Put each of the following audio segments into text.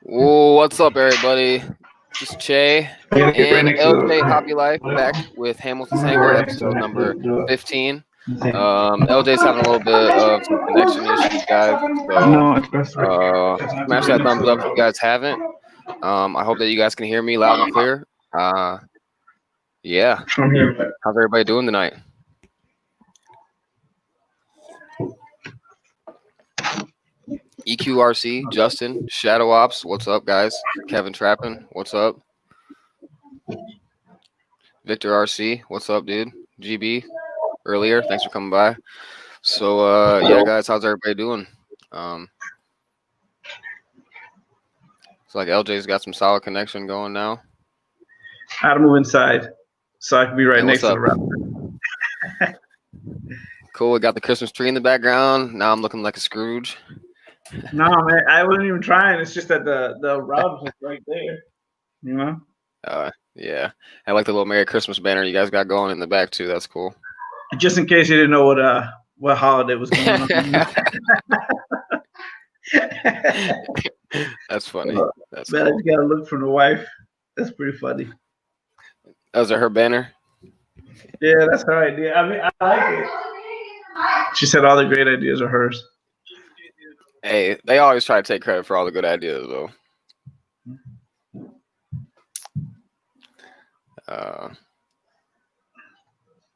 Whoa, what's up, everybody? This is Che Right and next to LJ the Hobby Life back with Hamilton's Hangar, right next to episode number the 15. thing. LJ's having a little bit of some connection issues, guys. So No, it's best right. smash that thumbs up if you guys haven't. I hope that you guys can hear me loud and clear. Yeah. I'm here. How's everybody doing tonight? EQRC, Justin, Shadow Ops, what's up, guys? Kevin Trappin, what's up? Victor RC, what's up, dude? GB, earlier, thanks for coming by. So, yeah, guys, how's everybody doing? It's like LJ's got some solid connection going now. I had to move inside so I can be right Hey, next what's to up? the router. Cool, we got the Christmas tree in the background. Now I'm looking like a Scrooge. No, man, I wasn't even trying. It's just that the router's just right there. You know? Yeah. I like the little Merry Christmas banner you guys got going in the back, too. That's cool. Just in case you didn't know what holiday was going on. That's funny. That's Man, I cool. just gotta look from the wife. That's pretty funny. Those are her banner? Yeah, that's her idea. I mean, I like it. She said all the great ideas are hers. Hey, they always try to take credit for all the good ideas, though.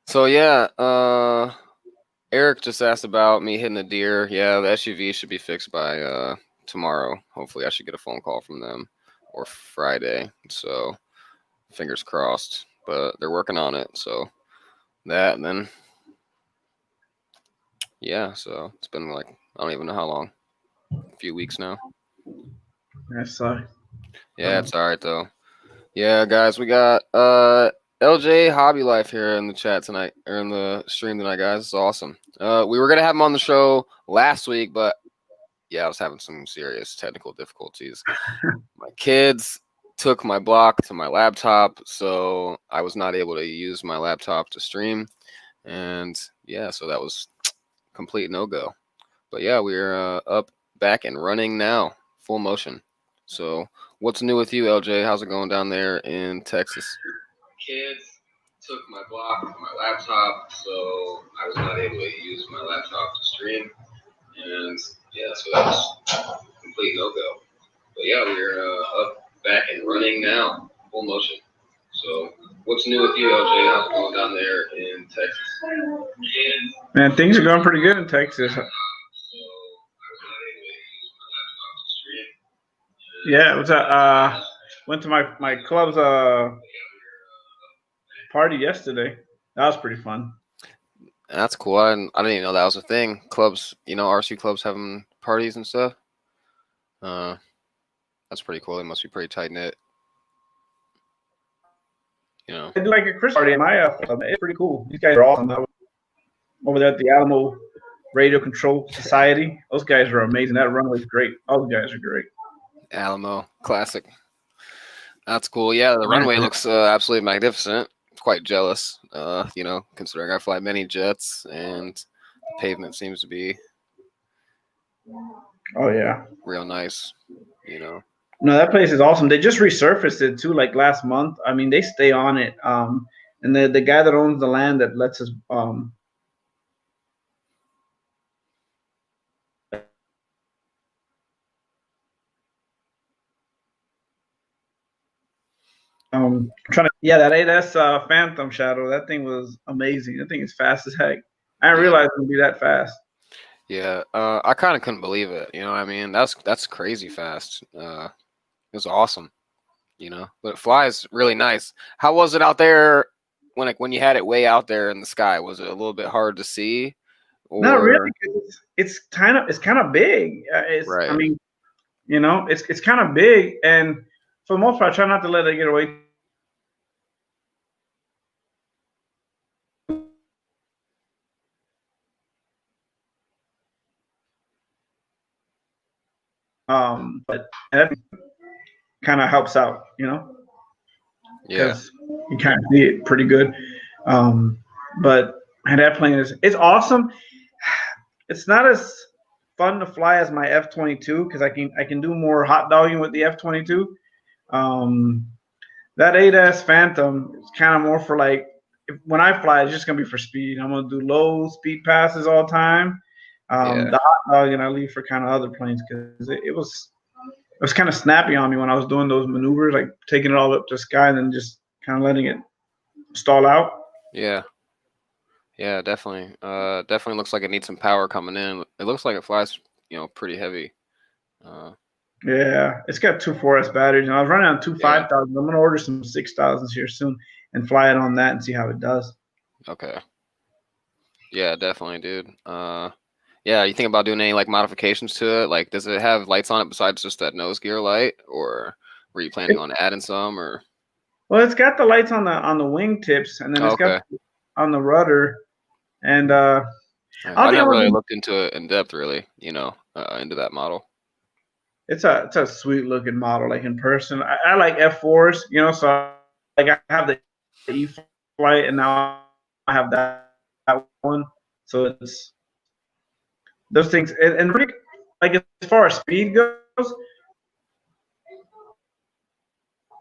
So yeah, Eric just asked about me hitting a deer. Yeah, the SUV should be fixed by tomorrow. Hopefully, I should get a phone call from them or Friday. So fingers crossed. But they're working on it. So that and then yeah. So it's been like I don't even know how long. A few weeks now. That's sorry. Yeah, it's all right though. Yeah, guys, we got LJ Hobby Life here in the chat tonight, or in the stream tonight, guys. It's awesome. We were gonna have him on the show last week, but yeah, I was having some serious technical difficulties. My kids took my block to my laptop, so I was not able to use my laptop to stream, and yeah, so that was complete no-go. But yeah, we're up, back, and running now, full motion. So, what's new with you, LJ? How's it going down there in Texas? Kids took my block from my laptop, so I was not able to use my laptop to stream, and yeah, so that was complete no-go. But yeah, we're up, back, and running now, full motion. So, what's new with you, LJ? How's it going down there in Texas? Kids. Man, things are going pretty good in Texas. Yeah, it was went to my club's party yesterday. That was pretty fun. That's cool. I didn't even know that was a thing. Clubs, RC clubs having parties and stuff. That's pretty cool. They must be pretty tight knit. I do like a Christmas party in my club. It's pretty cool. These guys are awesome. Over there at the Alamo Radio Control Society. Those guys are amazing. That runway's great. All the guys are great. Alamo, classic. That's cool. Yeah, the runway looks absolutely magnificent. Quite jealous, considering I fly many jets and the pavement seems to be real nice, No, that place is awesome. They just resurfaced it too, like last month. I mean, they stay on it. And the guy that owns the land that lets us that 8S Phantom Shadow, that thing was amazing. That thing is fast as heck. I didn't realize it would be that fast. Yeah, I kind of couldn't believe it. You know what I mean? That's crazy fast. It was awesome, but it flies really nice. How was it out there when you had it way out there in the sky? Was it a little bit hard to see? Or... Not really. It's kind of big. Right. I mean, it's kind of big, and for the most part, I try not to let it get away. But that kind of helps out, because you kind of see it pretty good. But that plane it's awesome. It's not as fun to fly as my F-22 because I can do more hot dogging with the F-22. That 8S Phantom is kind of more for like when I fly, it's just gonna be for speed. I'm gonna do low speed passes all the time. Yeah. The hot dogging I leave for kind of other planes because it was kind of snappy on me when I was doing those maneuvers, like taking it all up to the sky and then just kind of letting it stall out. Yeah. Yeah, definitely. Definitely looks like it needs some power coming in. It looks like it flies, pretty heavy. Uh, Yeah, it's got two 4S batteries, and I was running on two yeah. 5,000s. I'm gonna order some 6,000s here soon and fly it on that and see how it does. Okay. Yeah, definitely, dude. Yeah, you think about doing any like modifications to it? Like, does it have lights on it besides just that nose gear light, or were you planning It, on adding some? Or well, it's got the lights on the wing tips, and then oh, it's got okay. on the rudder, and I don't I think I'm never gonna really do. looked into it in depth, really. Into that model. It's a sweet looking model, like in person. I like F4s, so like I have the E flight, and now I have that one. So it's those things, and pretty like as far as speed goes,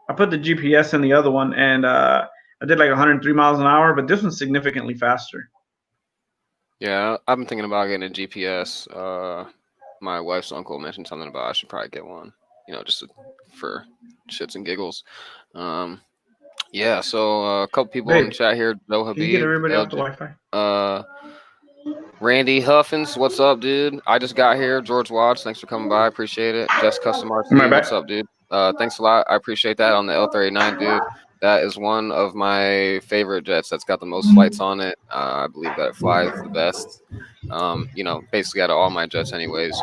I put the GPS in the other one, and I did like 103 miles an hour, but this one's significantly faster. Yeah, I've been thinking about getting a GPS. My wife's uncle mentioned something about I should probably get one. Just for shits and giggles. Um, yeah. So a couple people in the Babe, chat here: Joe can you get Habib, everybody off the LJ, Wi-Fi? uh, Randy Huffins. What's up, dude? I just got here. George Watts, thanks for coming by. Appreciate it. Jess Custom Am I RC, what's back? up, dude? Thanks a lot. I appreciate that on the L39, dude. That is one of my favorite jets. That's got the most flights on it. I believe that it flies the best. Basically out of all my jets, anyways.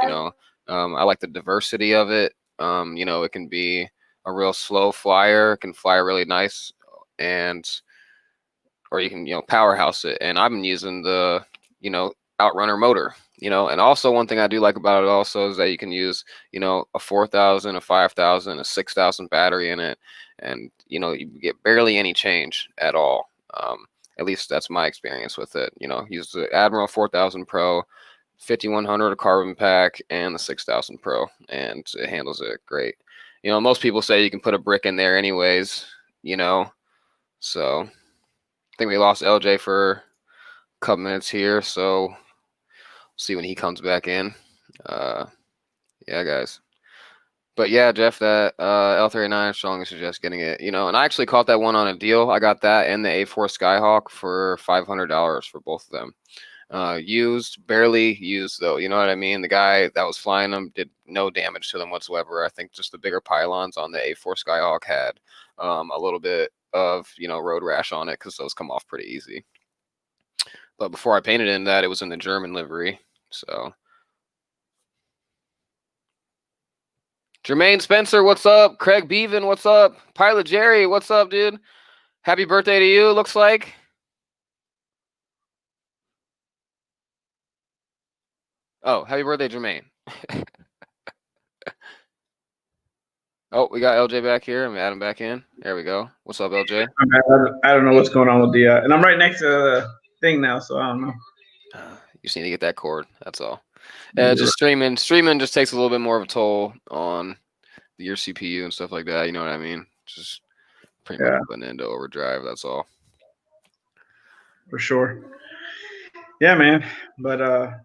I like the diversity of it. It can be a real slow flyer. It can fly really nice, or you can powerhouse it. And I've been using the outrunner motor. And also one thing I do like about it also is that you can use a 4,000, a 5,000, a 6,000 battery in it, and you get barely any change at all. At least that's my experience with it. Use the Admiral 4000 Pro, 5100 a carbon pack, and the 6000 Pro, and it handles it great. Most people say you can put a brick in there anyways. So I think we lost LJ for a couple minutes here, so see when he comes back in. Yeah, guys. But yeah, Jeff, that L39, strongly suggest getting it. And I actually caught that one on a deal. I got that and the A4 Skyhawk for $500 for both of them. Barely used though. You know what I mean? The guy that was flying them did no damage to them whatsoever. I think just the bigger pylons on the A4 Skyhawk had a little bit of road rash on it because those come off pretty easy. But before I painted in that, it was in the German livery. So, Jermaine Spencer, what's up? Craig Beaven, what's up? Pilot Jerry, what's up, dude? Happy birthday to you, looks like. Oh, happy birthday, Jermaine. Oh, we got LJ back here. I'm adding back in. There we go. What's up, LJ? I don't know what's going on with the, and I'm right next to the thing now, so I don't know. You just need to get that cord. That's all. Just streaming just takes a little bit more of a toll on your CPU and stuff like that. You know what I mean? Just pretty much putting it into overdrive. That's all. For sure. Yeah, man. But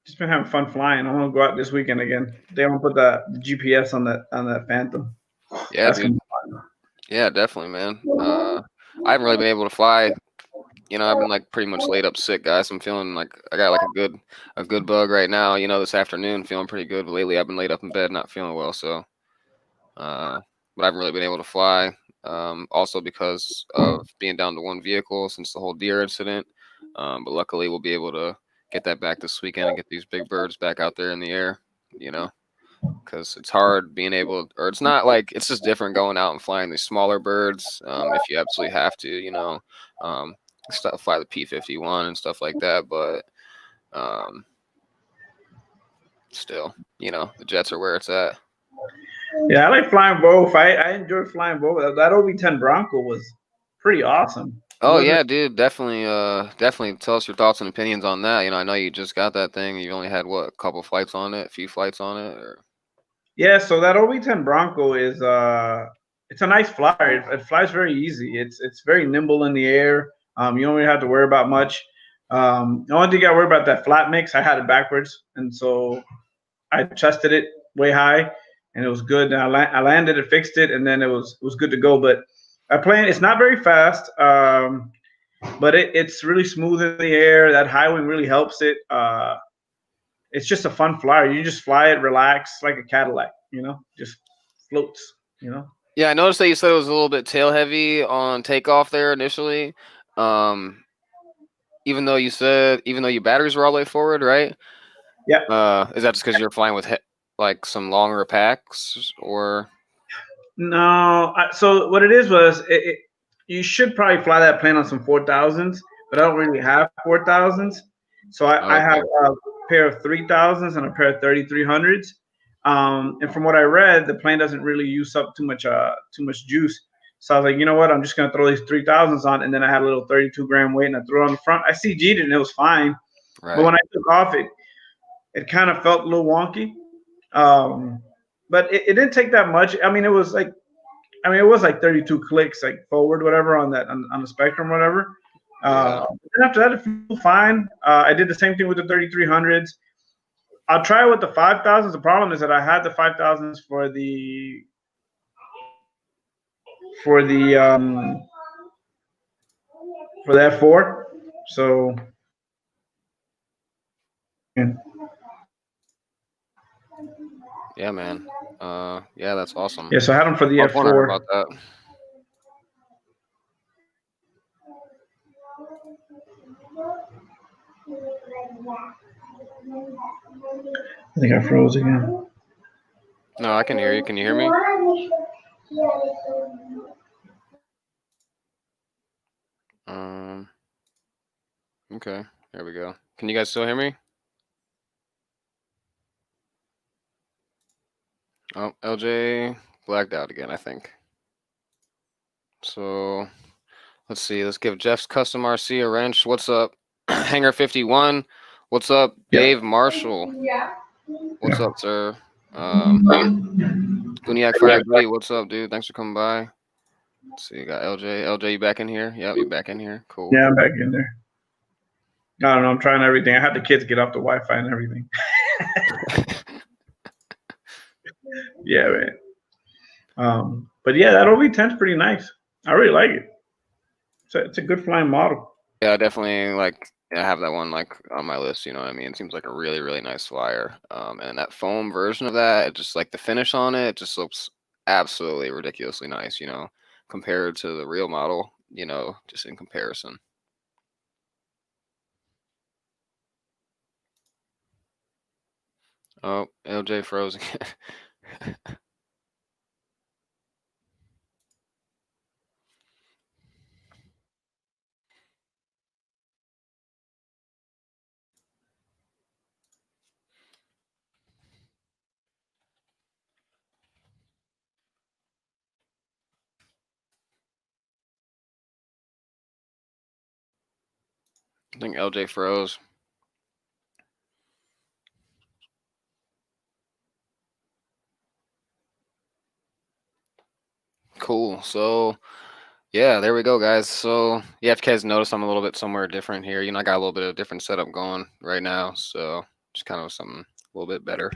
just been having fun flying. I'm gonna go out this weekend again. They want to put the GPS on that Phantom. Yeah, That's dude. Yeah, definitely, man. I haven't really been able to fly. I've been like pretty much laid up sick, guys. I'm feeling like I got like a good bug right now. This afternoon, feeling pretty good. But lately, I've been laid up in bed, not feeling well. So, but I haven't really been able to fly. Also because of being down to one vehicle since the whole deer incident. But luckily, we'll be able to get that back this weekend and get these big birds back out there in the air. Because it's hard being able, or it's not like it's just different going out and flying these smaller birds. If you absolutely have to, fly the P-51 and stuff like that. But still, the jets are where it's at. Yeah, I like flying both. I enjoy flying both. That OB-10 Bronco was pretty awesome. Oh yeah, dude, definitely definitely tell us your thoughts and opinions on that. I know you just got that thing. You only had what, a couple flights on it, a few flights on it, or Yeah, so that OV10 Bronco is it's a nice flyer. It flies very easy. It's very nimble in the air. You don't really have to worry about much. The only thing I worry about that flat mix. I had it backwards, and so I tested it way high, and it was good. And I landed it, fixed it, and then it was good to go. But I plane, it's not very fast, but it's really smooth in the air. That high wing really helps it. It's just a fun flyer. You just fly it, relax, like a Cadillac. Just floats. yeah, I noticed that you said it was a little bit tail heavy on takeoff there initially. Um, even though your batteries were all the way forward, right? Yeah. Is that just because you're flying with like some longer packs, or No. So what it is was you should probably fly that plane on some 4000s, but I don't really have 4000s. So I have okay, a pair of 3000s and a pair of 3300s. And from what I read, the plane doesn't really use up too much juice. So I was like, you know what? I'm just gonna throw these 3000s on, and then I had a little 32-gram weight, and I threw it on the front. I CG'd it, and it was fine. But right? when I took off, it kind of felt a little wonky. Um, but it didn't take that much. It was like 32 clicks, like forward, whatever, on the spectrum, whatever. Yeah. Then after that, it flew fine. I did the same thing with the 3300s. I'll try with the 5000s. The problem is that I had the 5000s for the for the F4. So yeah. Yeah, man. Yeah, that's awesome. Yeah, so I had them for the I was wondering about F4. that. I think I froze again. No, I can hear you. Can you hear me? Um. Okay. There we go. Can you guys still hear me? Oh, LJ blacked out again, I think. So let's see. Let's give Jeff's Custom RC a wrench. What's up? Hangar 51. What's up? Yep. Dave Marshall. What's Yeah. up, sir? Guniac Fire Goody. What's up, dude? Thanks for coming by. Let's see. You got LJ. LJ, you back in here? Yep, you back in here. Cool. Yeah, I'm back in there. I don't know. I'm trying everything. I had the kids get off the Wi-Fi and everything. Yeah, man. But yeah, that OV10's pretty nice. I really like it. It's a good flying model. Yeah, definitely. I have that one on my list. You know what I mean? It seems like a really, really nice flyer. And that foam version of that, it just like the finish on it, just looks absolutely ridiculously nice. Compared to the real model. Just in comparison. Oh, LJ froze again. I think LJ froze. Cool. So yeah, there we go, guys. So yeah, if you guys notice, I'm a little bit somewhere different here. I got a little bit of different setup going right now. So just kind of something a little bit better.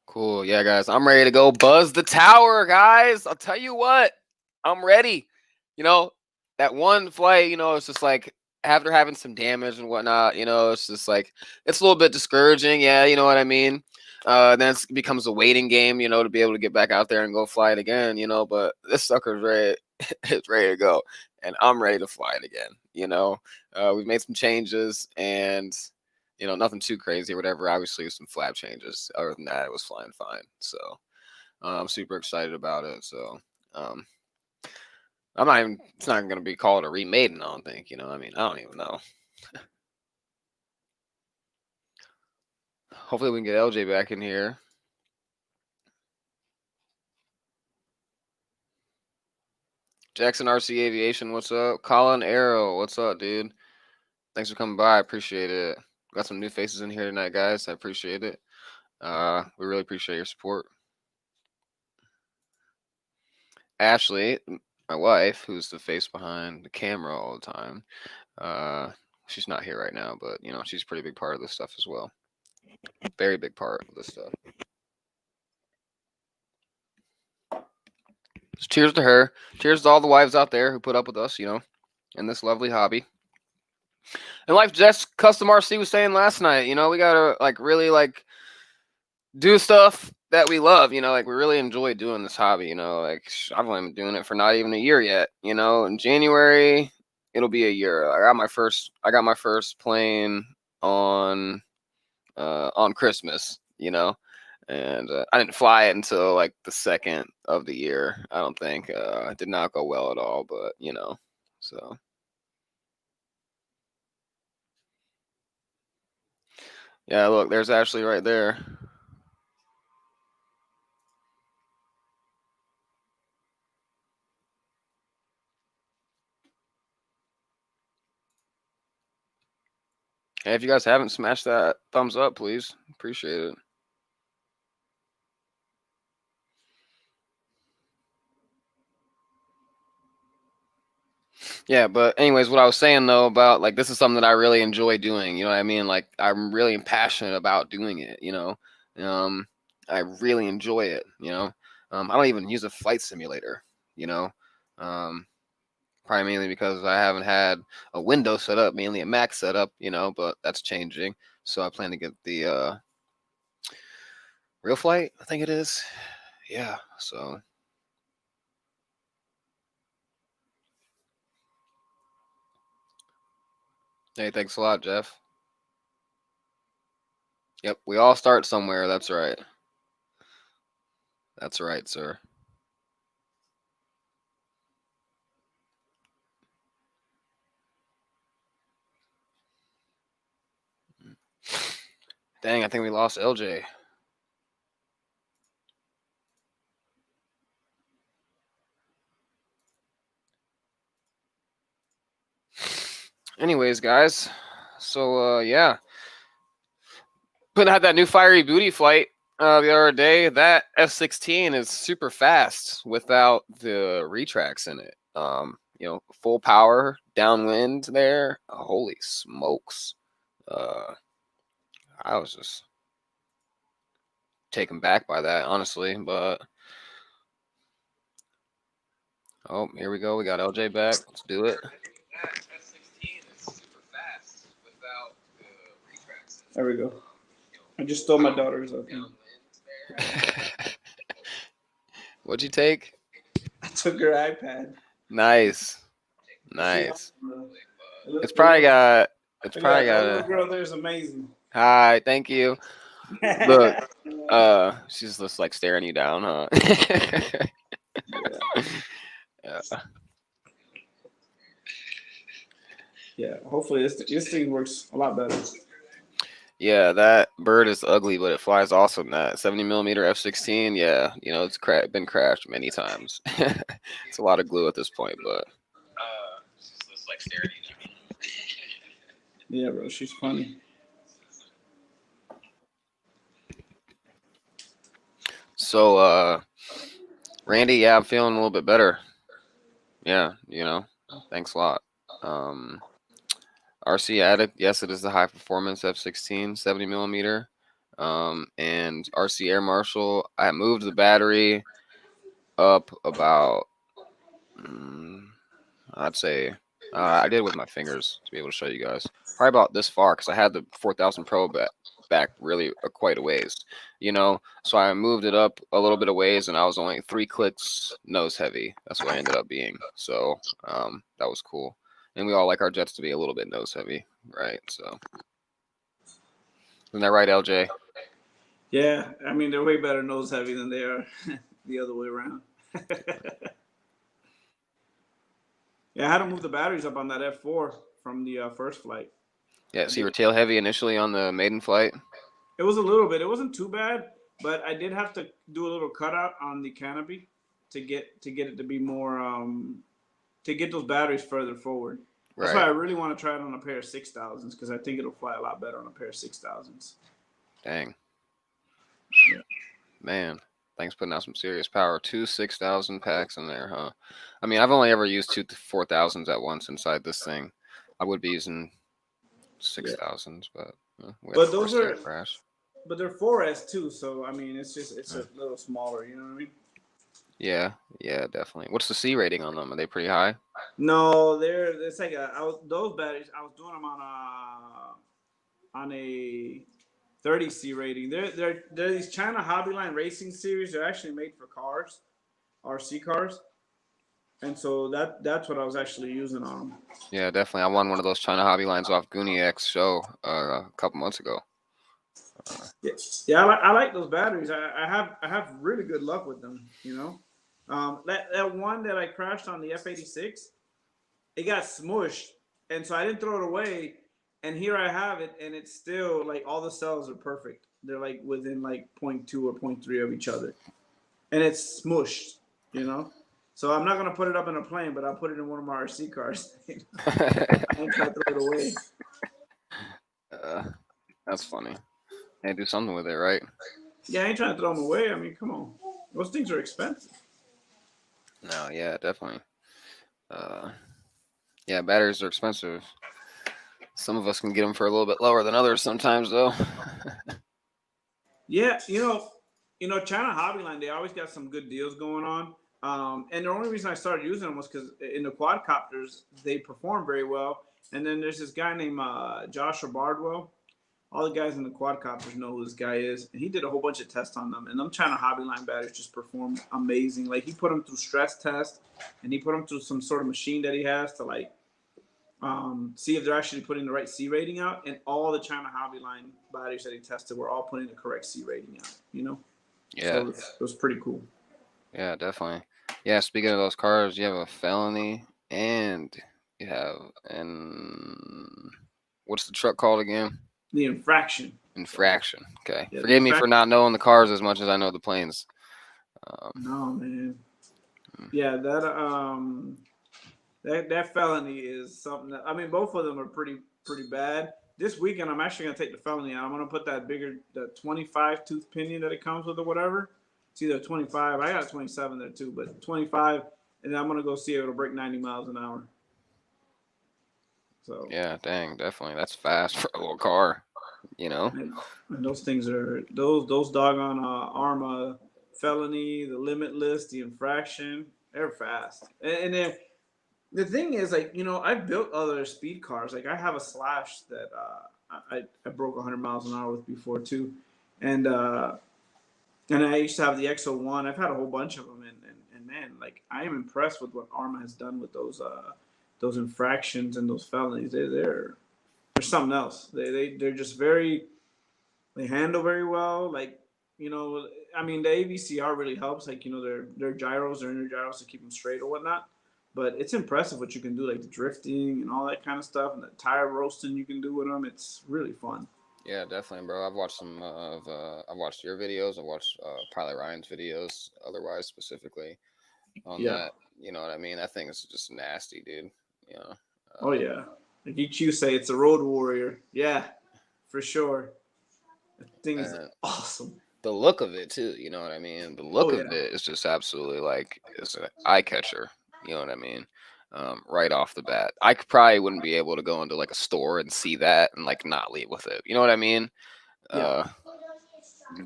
Cool. Yeah, guys, I'm ready to go buzz the tower, guys. I'll tell you what, I'm ready. You know, that one flight, it's just like after having some damage and whatnot, it's just like it's a little bit discouraging. Yeah, you know what I mean? Then it becomes a waiting game, to be able to get back out there and go fly it again, but this sucker's ready, it's ready to go. And I'm ready to fly it again. We've made some changes and nothing too crazy or whatever. Obviously, some flap changes. Other than that, it was flying fine. So I'm super excited about it. So um, I'm not even. It's not going to be called a remade. I don't think. I mean, I don't even know. Hopefully we can get LJ back in here. Jackson RC Aviation, what's up? Colin Arrow, what's up, dude? Thanks for coming by. I appreciate it. Got some new faces in here tonight, guys. I appreciate it. We really appreciate your support. Ashley, my wife, who's the face behind the camera all the time. She's not here right now, but she's a pretty big part of this stuff as well. Very big part of this stuff. So cheers to her. Cheers to all the wives out there who put up with us, in this lovely hobby. And like Jess Custom RC was saying last night, we gotta really do stuff that we love. We really enjoy doing this hobby. I've only been doing it for not even a year yet. In January it'll be a year. I got my first plane on Christmas. And I didn't fly it until the second of the year. I don't think it did not go well at all, but so. Yeah, look, there's Ashley right there. Hey, if you guys haven't, smashed that thumbs up, please. Appreciate it. Yeah, but anyways, what I was saying though about this is something that I really enjoy doing. You know what I mean? I'm really passionate about doing it. I really enjoy it. I don't even use a flight simulator. Probably mainly because I haven't had a Windows setup, mainly a Mac setup. But that's changing. So I plan to get the Real Flight, I think it is. Yeah. So. Hey, thanks a lot, Jeff. Yep, we all start somewhere. That's right. That's right, sir. Dang, I think we lost LJ. Anyways, guys, so yeah, but I had that new fiery booty flight the other day. That F-16 is super fast without the retracts in it. Full power downwind there. Holy smokes! I was just taken back by that, honestly. But oh, here we go. We got LJ back. Let's do it. There we go. I just stole my daughter's What'd you take? I took her iPad. Nice. It's probably got. It's probably got a little girl. There's amazing. Hi, thank you. Look, she's just staring you down, huh? Yeah. Yeah. Hopefully this thing works a lot better. Yeah, that bird is ugly, but it flies awesome. That 70mm F-16, yeah, it's been crashed many times. It's a lot of glue at this point, but she's just staring at me. Yeah, bro, she's funny. So, Randy, yeah, I'm feeling a little bit better. Yeah, thanks a lot. RC Addict, yes, it is the high performance F-16, 70mm. And RC Air Marshal, I moved the battery up about, I'd say, I did it with my fingers to be able to show you guys. Probably about this far because I had the 4000 Pro back really quite a ways, So I moved it up a little bit of ways, and I was only 3 clicks nose heavy. That's what I ended up being. So that was cool. And we all like our jets to be a little bit nose heavy, right? So isn't that right, LJ? Yeah, I mean they're way better nose heavy than they are the other way around. Yeah, I had to move the batteries up on that F4 from the first flight. Yeah, so you were tail heavy initially on the maiden flight? It was a little bit. It wasn't too bad, but I did have to do a little cutout on the canopy to get it to be more to get those batteries further forward. That's why Right. I really want to try it on a pair of 6000s because I think it'll fly a lot better on a pair of 6000s. Dang. Yeah. Man. Thanks putting out some serious power. Two 6,000 packs in there, huh? I mean, I've only ever used two 4,000s at once inside this thing. I would be using Yeah. 6,000s, but we got the But those Corsair are crash. but they're 4S too, so I mean it's Mm. a little smaller, you know what I mean? Yeah, yeah, definitely. What's the C rating on them? Are they pretty high? No, they're it's like those batteries I was doing them on a 30C rating. They're these China Hobbyline Racing series. They're actually made for cars, RC cars, and so that's what I was actually using on them. Yeah, definitely. I won one of those China Hobby lines off Goonie X show a couple months ago. Yeah, yeah, I like those batteries. I have really good luck with them. You know, that one that I crashed on the F86, it got smushed, and so I didn't throw it away. And here I have it, and it's still like all the cells are perfect. They're like within like zero point 0.2 or zero point 0.3 of each other, and it's smushed. You know, so I'm not gonna put it up in a plane, but I'll put it in one of my RC cars. I ain't trying to throw it away. uh, that's funny. They do something with it, right? Yeah, I ain't trying to throw them away. I mean, come on, those things are expensive. No, yeah, definitely. Uh, yeah, batteries are expensive. Some of us can get them for a little bit lower than others sometimes, though. Yeah, China Hobbyline, they always got some good deals going on. And the only reason I started using them was because in the quadcopters they perform very well. And then there's this guy named Joshua Bardwell. All the guys in the quadcopters know who this guy is, and he did a whole bunch of tests on them. And them China Hobbyline batteries just perform amazing. Like he put them through stress test, and he put them through some sort of machine that he has to like see if they're actually putting the right C rating out. And all the China Hobbyline batteries that he tested were all putting the correct C rating out. Yeah, So it was pretty cool. yeah, definitely. Yeah, speaking of those cars, you have a felony and you have and what's the truck called again? The infraction. Infraction. Okay. Yeah, the Forgive me for infraction. not knowing the cars as much as I know the planes. Um, No, man. mm, Yeah, that felony is something that I mean, both of them are pretty bad. This weekend, I'm actually gonna take the felony out. I'm gonna put the 25 tooth pinion that it comes with or whatever. It's either 25. I got a 27 there too, but 25, and then I'm gonna go see if it'll break 90 miles an hour. So, yeah, dang, definitely. That's fast for a little car, you know? and those things are those doggone Arma felony, the limitless, the infraction. They're fast, and then the thing is, like, I've built other speed cars. Like, I have a Slash that I broke 100 miles an hour with before too, and and I used to have the XO1. I've had a whole bunch of them, and man, like, I am impressed with what Arma has done with those infractions and those felonies. They're something else. They're just they handle very well. Like, I mean, the AVCR really helps. Like, their gyros, their inner gyros to keep them straight or whatnot. But it's impressive what you can do, like the drifting and all that kind of stuff, and the tire roasting you can do with them. It's really fun. Yeah, definitely, bro. I've watched some of I've watched your videos. I've watched Pilot Ryan's videos, otherwise specifically on Yeah. that. You know what I mean? That thing is just nasty, dude. You know, Oh yeah. Like you say, it's a road warrior. Yeah, for sure. That thing is and awesome. the look of it too. You know what I mean? The Oh look yeah. of it is just absolutely like it's an eye catcher. You know what I mean? Right off the bat, probably wouldn't be able to go into like a store and see that and like not leave with it. You know what I mean? Yeah. Uh,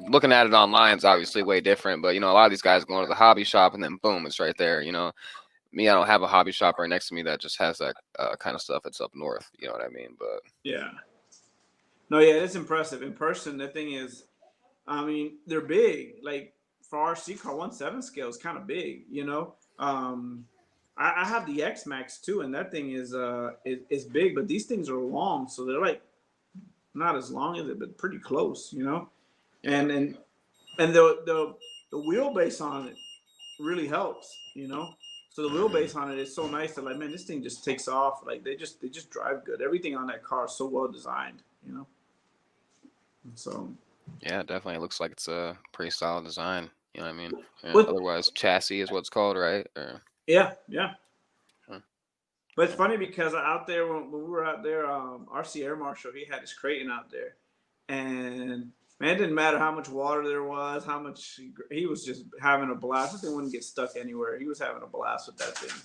Looking at it online is obviously way different, but a lot of these guys go to the hobby shop and then boom, it's right there. Me, I don't have a hobby shop right next to me that just has that kind of stuff. It's up north. You know what I mean? But Yeah. No, yeah, it's impressive in person. The thing is, I mean, they're big. Like for our C car 1/7 scale is kind of big. I have the X Max too, and that thing is big, but these things are long, so they're like not as long as it, but pretty close. yeah, And the wheelbase on it really helps. So the mm, wheelbase on it is so nice that, like, man, this thing just takes off. Like they just drive good. Everything on that car is so well designed. And so Yeah, definitely. It looks like it's a pretty solid design. You know what I mean? Yeah, With otherwise, chassis is what's called, right? Or, yeah. huh. But it's funny because out there when we were out there, RC Air Marshal he had his Creighton out there, and man, it didn't matter how much water there was, how much he was just having a blast. That thing wouldn't get stuck anywhere. He was having a blast with that thing.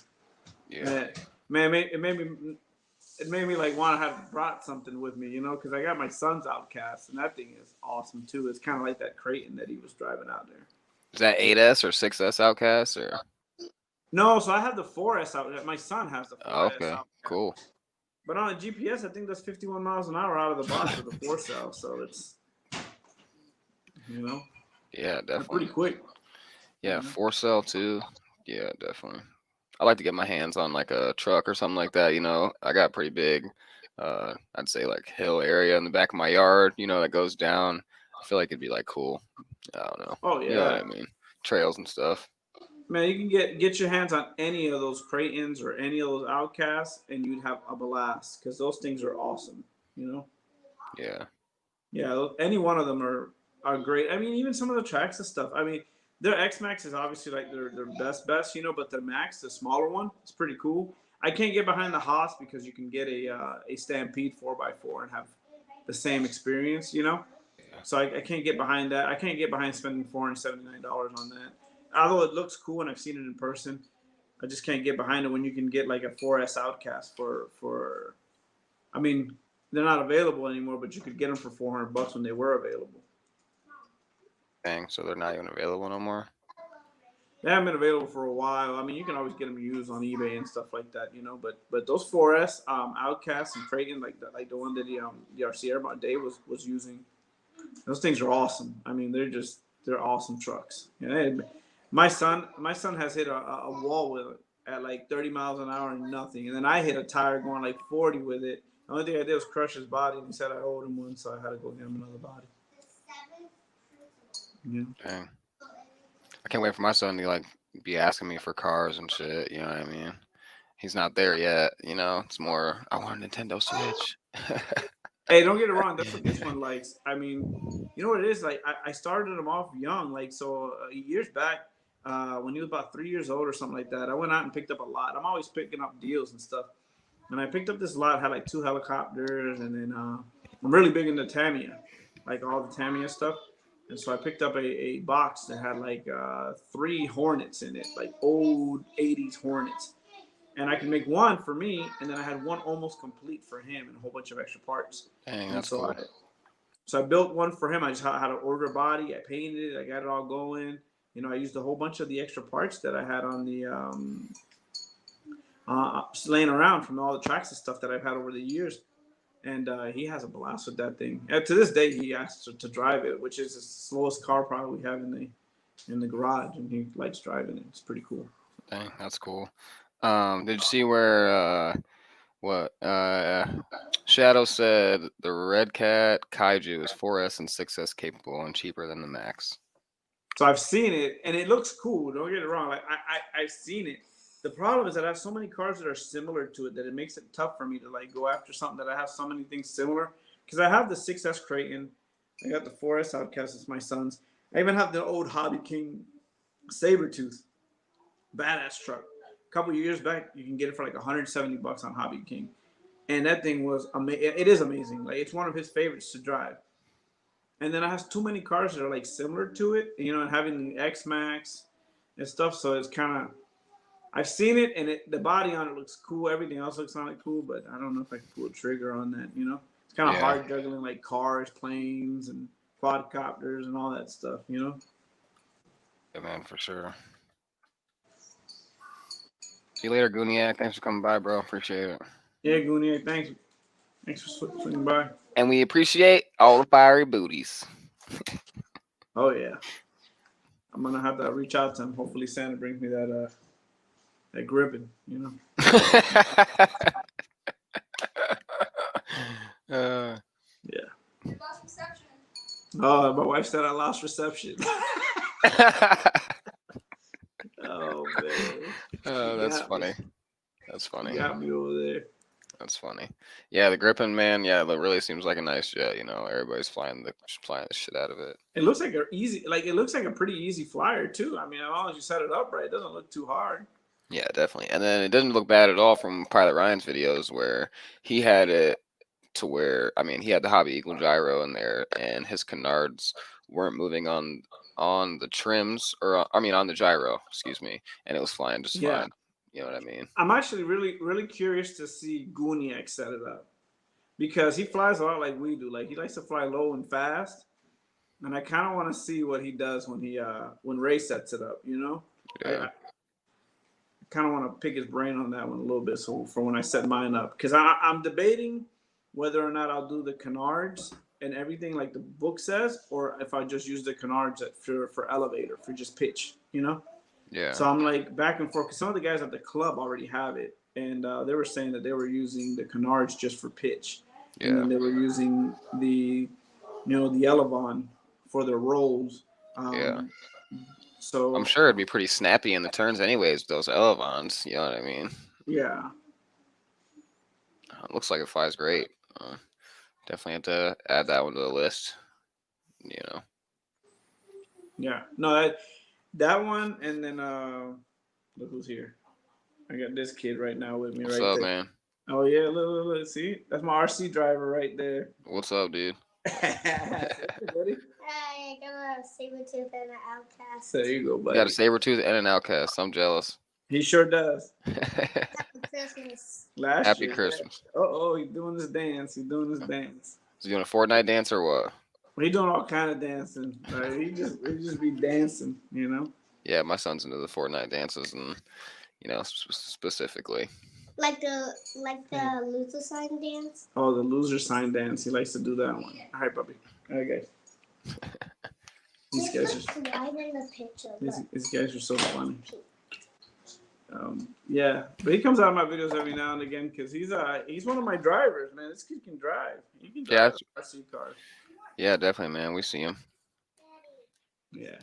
Yeah. Man, it made me like want to have brought something with me, because I got my son's Outcast, and that thing is awesome too. It's kind of like that Creighton that he was driving out there. Is that 8S or 6S Outcast or? No, so I have the 4S out. My son has the Oh, 4S okay, Outcast. cool. But on a GPS, I think that's 51 miles an hour out of the box with the 4 cell. So it's, you know, Yeah, they're pretty definitely. quick. Yeah, You know? 4 cell too. Yeah, definitely. I like to get my hands on like a truck or something like that. I got pretty big, I'd say like hill area in the back of my yard. That goes down. I feel like it'd be like cool. I don't know. Oh You know what I yeah, mean? Trails and stuff. man, you can get your hands on any of those Creightons or any of those Outcasts, and you'd have a blast because those things are awesome. You know. Yeah. Yeah, any one of them are great. I mean, even some of the tracks and stuff. I mean, their X Max is obviously like their best, but the Max, the smaller one, is pretty cool. I can't get behind the Haas because you can get a Stampede 4x4 and have the same experience. Yeah. So I can't get behind that. I can't get behind spending $479 on that. Although it looks cool and I've seen it in person, I just can't get behind it when you can get like a 4S Outcast for. I mean, they're not available anymore, but you could get them for $400 when they were available. Dang. So they're not even available no more. They haven't been available for a while. I mean, you can always get them used on eBay and stuff like that. But those 4S Outcasts and Kraken, like the one that the RC Airborne Dave was using, those things are awesome. I mean, they're awesome trucks. My son has hit a wall with it at like 30 miles an hour and nothing, and then I hit a tire going like 40 with it. The only thing I did was crush his body, and he said I owed him one, so I had to go get him another body. Yeah. Dang. I can't wait for my son to like be asking me for cars and shit. You know what I mean? He's not there yet. It's more I want a Nintendo Switch. Hey, don't get it wrong. That's what this one likes. I mean, you know what it is? Like, I started him off young. Like, so years back, when he was about 3 years old or something like that, I went out and picked up a lot. I'm always picking up deals and stuff. And I picked up this lot, had like 2 helicopters, and then I'm really big into Tamiya, like all the Tamiya stuff. And so I picked up a box that had like 3 Hornets in it, like old 80s Hornets. And I could make one for me, and then I had one almost complete for him and a whole bunch of extra parts. Dang, And that's so I cool. so I built one for him. I just had to order a body. I painted it. I got it all going. I used a whole bunch of the extra parts that I had on the laying around from all the tracks and stuff that I've had over the years. And he has a blast with that thing. And to this day, he asks to drive it, which is the slowest car probably we have in the garage, and he likes driving it. It's pretty cool. Dang, that's cool. Did you see where what Shadow said the Red Cat Kaiju is 4S and 6S capable and cheaper than the Max? So I've seen it, and it looks cool. Don't get it wrong. Like I've seen it. The problem is that I have so many cars that are similar to it that it makes it tough for me to like go after something that I have so many things similar. Because I have the 6S Creighton, I got the 4S Outcast. It's my son's. I even have the old Hobby King Sabretooth, badass truck. A couple years back, you can get it for like $170 on Hobby King, and that thing was amazing. It is amazing. Like it's one of his favorites to drive. And then I have too many cars that are like similar to it, and having the X Max and stuff. So it's kind of I've seen it, and the body on it looks cool. Everything else looks on it cool, but I don't know if I can pull a trigger on that. It's kind of Yeah, hard juggling like cars, planes, and quadcopters and all that stuff. yeah, man, for sure. See you later, Gooniac. Thanks for coming by, bro. Appreciate it. Yeah, Goonie, thanks for swinging by. And we appreciate all the fiery booties. Oh yeah, I'm gonna have to reach out to him. Hopefully, Santa brings me that gripping. uh, Yeah. Oh, my wife said I lost reception. Oh man, oh, she that's got me. funny. That's She funny. got me over there. That's funny. Yeah, the Griffin, man. Yeah, that really seems like a nice jet. Everybody's flying the shit out of it. It looks like it looks like a pretty easy flyer too. I mean, as long as you set it up right, it doesn't look too hard. Yeah, definitely. And then it doesn't look bad at all from Pilot Ryan's videos where he had it to where I mean he had the Hobby Eagle gyro in there and his canards weren't moving on the trims or I mean on the gyro, excuse me, and it was flying just Yeah, fine. You know what I mean? I'm actually really curious to see Guniac set it up because he flies a lot like we do. Like he likes to fly low and fast, and I kind of want to see what he does when Ray sets it up. Yeah. I kind of want to pick his brain on that one a little bit. So for when I set mine up, because I'm debating whether or not I'll do the canards and everything like the book says, or if I just use the canards for elevator for just pitch. Yeah. So I'm like back and forth because some of the guys at the club already have it, and they were saying that they were using the canards just for pitch, and Yeah. then they were using the Elevon for their rolls. Yeah. Um, I'm so sure it'd be pretty snappy in the turns anyways, those Elevons, you know what I mean? yeah, It looks like it flies great. Definitely have to add that one to the list, you know. yeah, no, that one, and then look who's here. I got this kid right now with me What's right up, there. man? Oh yeah, look, see, that's my RC driver right there. What's up, dude? Buddy. I got a saber tooth and an outcast. There you go, You got a buddy. saber tooth and an outcast. I'm jealous. He sure does. Happy Christmas. Last Happy year, Christmas. yeah. Oh, he's doing his dance. He's doing his dance. Is he doing a Fortnite dance or what? He doing all kind of dancing. Like he just be dancing. Yeah, my son's into the Fortnite dances and specifically. Like the loser sign dance. Oh, the loser sign dance. He likes to do that one. All right, puppy. All right, guys. These guys It's are white in the picture. these guys are so funny. Yeah, but he comes out of my videos every now and again because he's one of my drivers, man. This kid can drive. He can Yeah, drive a RC car. yeah, definitely, man. We see him. Yeah.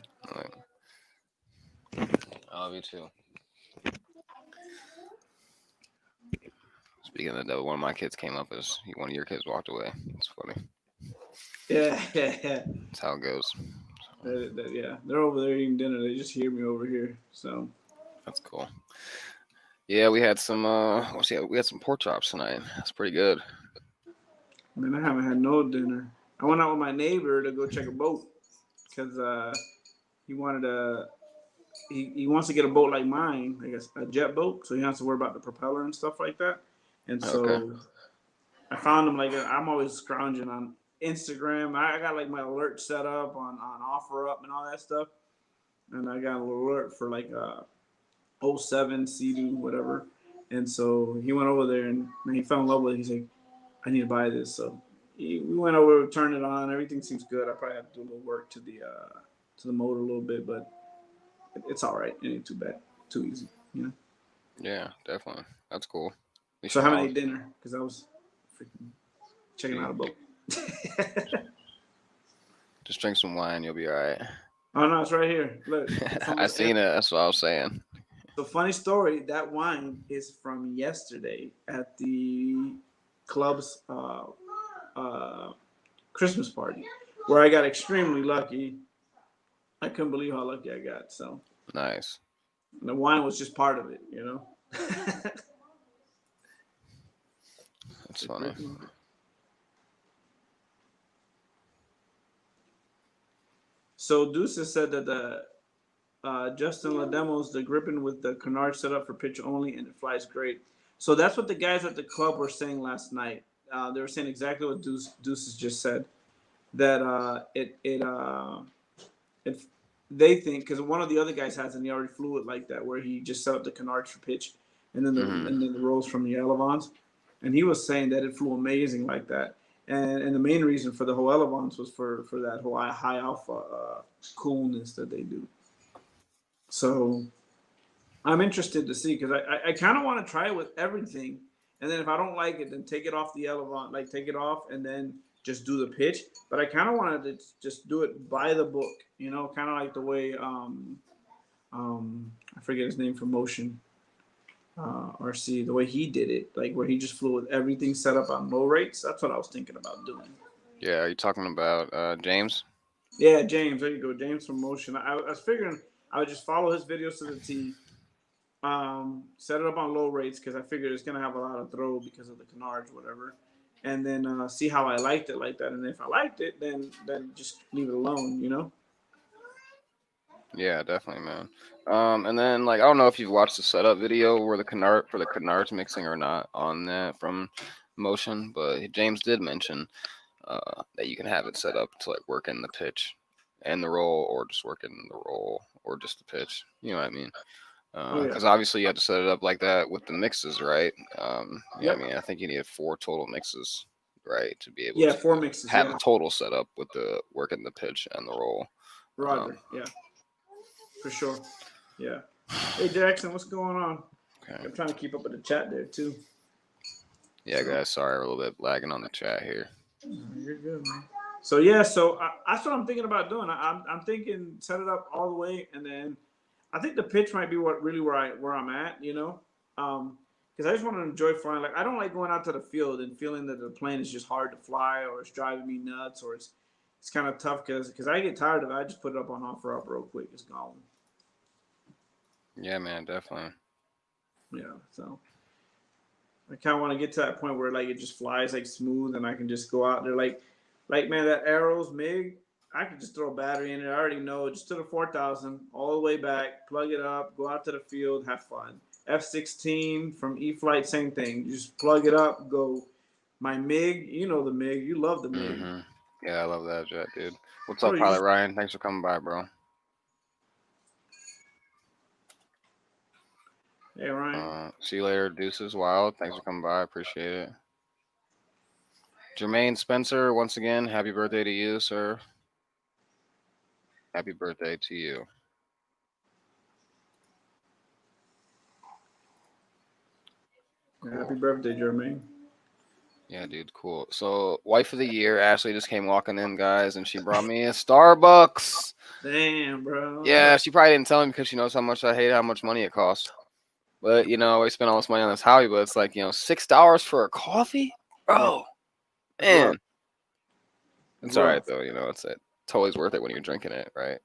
I love you too. Speaking of the devil, one of my kids came up as one of your kids walked away. It's funny. Yeah. That's how it goes. Yeah, they're over there eating dinner. They just hear me over here, so That's cool. Yeah, we had some. We had some pork chops tonight. That's pretty good. man, I haven't had no dinner. I went out with my neighbor to go check a boat because he wanted he wants to get a boat like mine, I guess a jet boat, so he has to worry about the propeller and stuff like that. And so Okay. I found him like I'm always scrounging on Instagram. I got like my alert set up on OfferUp and all that stuff, and I got an alert for like '07 Sea-Doo, whatever. And so he went over there and he fell in love with it. He's like, I need to buy this. So we went over, turned it on. Everything seems good. I probably have to do a little work to the motor a little bit, but it's all right. It ain't too bad, too easy. Yeah, definitely. That's cool. So I haven't ate dinner because I was freaking checking out a boat. Just drink some wine. You'll be all right. Oh no, it's right here. Look, I seen it. That's what I was saying. So funny story. That wine is from yesterday at the club's Christmas party, where I got extremely lucky. I couldn't believe how lucky I got. So Nice. the wine was just part of it. That's funny. So Deuce said that the Justin Lademo's the Griffin with the canard set up for pitch only, and it flies great. So that's what the guys at the club were saying last night. They were saying exactly what Deuce has just said. That they think because one of the other guys has, and he already flew it like that, where he just set up the canards for pitch, and then the rolls from the Elevons, and he was saying that it flew amazing like that. And the main reason for the whole Elevons was for that whole high alpha coolness that they do. So I'm interested to see because I kind of want to try it with everything, and then if I don't like it, then take it off the Elevon, like take it off, and then just do the pitch. But I kind of wanted to just do it by the book, kind of like the way I forget his name from Motion. RC the way he did it, like where he just flew with everything set up on low rates. That's what I was thinking about doing. Yeah, are you talking about James? Yeah, James, there you go, James from Motion. I was figuring I would just follow his videos to the T. Set it up on low rates because I figured it's gonna have a lot of throw because of the canards, whatever. And then see how I liked it like that. And if I liked it, then just leave it alone, you know. Yeah, definitely, man. And then like I don't know if you've watched the setup video where the canards mixing or not on that from Motion, but James did mention that you can have it set up to like work in the pitch and the roll, or just work in the roll, or just the pitch. You know what I mean? Oh yeah. Because obviously you have to set it up like that with the mixes, right? You know what Yep. I mean? I think you need 4 total mixes, right, to be able Yeah, to 4 mixes. have Yeah. a total setup with the working the pitch and the roll. Roger. Yeah, for sure. Yeah. Hey Jackson, what's going on? Okay. I'm trying to keep up with the chat there too. Yeah, guys, sorry, we're a little bit lagging on the chat here. You're good, man. So yeah, that's what I'm thinking about doing. I'm thinking set it up all the way, and then I think the pitch might be what really where I'm at, you know, because I just want to enjoy flying. Like I don't like going out to the field and feeling that the plane is just hard to fly, or it's driving me nuts, or it's kind of tough because I get tired of it. I just put it up on offer up real quick. It's gone. Yeah, man, definitely. Yeah, so I kind of want to get to that point where like it just flies like smooth, and I can just go out there like man, that arrows MiG. I could just throw a battery in it. I already know. Just to the 4,000 all the way back, plug it up, go out to the field, have fun. F-16 from E-Flight, same thing. You just plug it up, go. My MiG, you know the MiG. You love the MiG, Mm-hmm. Yeah, I love that jet, dude. What's bro. up, You Pilot just Ryan? Thanks for coming by, bro. hey Ryan. See you later, Deuces Wild. Thanks for coming by. Appreciate it. Jermaine Spencer, once again, happy birthday to you, sir. Happy birthday to you. Yeah, Cool. happy birthday, Jermaine. Yeah, dude, cool. So, wife of the year, Ashley just came walking in, guys, and she brought me a Starbucks. Damn, bro. Yeah, she probably didn't tell me because she knows how much I hate how much money it costs. But we spent all this money on this hobby, but it's like $6 for a coffee, bro. It's rough. Man, It's it's all right rough. though. It's always worth it when you're drinking it, right?